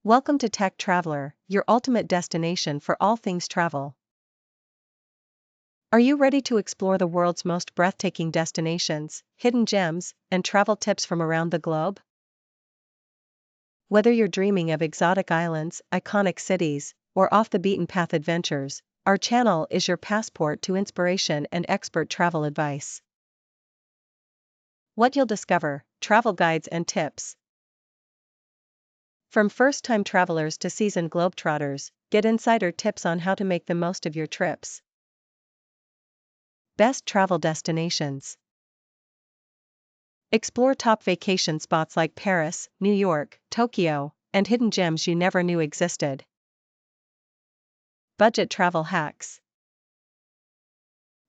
Welcome to Tech Traveler, your ultimate destination for all things travel. Are you ready to explore the world's most breathtaking destinations, hidden gems, and travel tips from around the globe? Whether you're dreaming of exotic islands, iconic cities, or off-the-beaten-path adventures, our channel is your passport to inspiration and expert travel advice. What you'll discover: travel guides and tips. From first-time travelers to seasoned globetrotters, get insider tips on how to make the most of your trips. Best travel destinations. Explore top vacation spots like Paris, New York, Tokyo, and hidden gems you never knew existed. Budget travel hacks.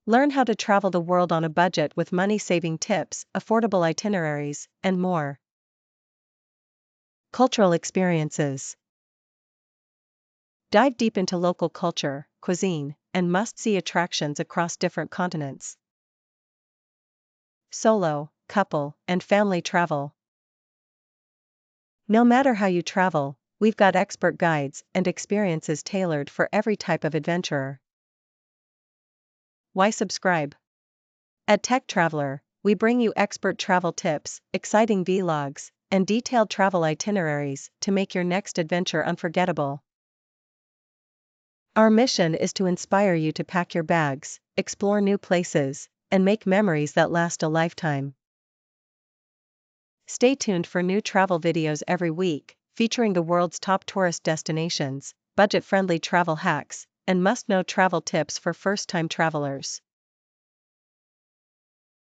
Learn how to travel the world on a budget with money-saving tips, affordable itineraries, and more. Cultural experiences. Dive deep into local culture, cuisine, and must-see attractions across different continents. Solo, couple, and family travel. No matter how you travel, we've got expert guides and experiences tailored for every type of adventurer. Why subscribe? At Tech Traveler, we bring you expert travel tips, exciting vlogs, and detailed travel itineraries to make your next adventure unforgettable. Our mission is to inspire you to pack your bags, explore new places, and make memories that last a lifetime. Stay tuned for new travel videos every week, featuring the world's top tourist destinations, budget-friendly travel hacks, and must-know travel tips for first-time travelers.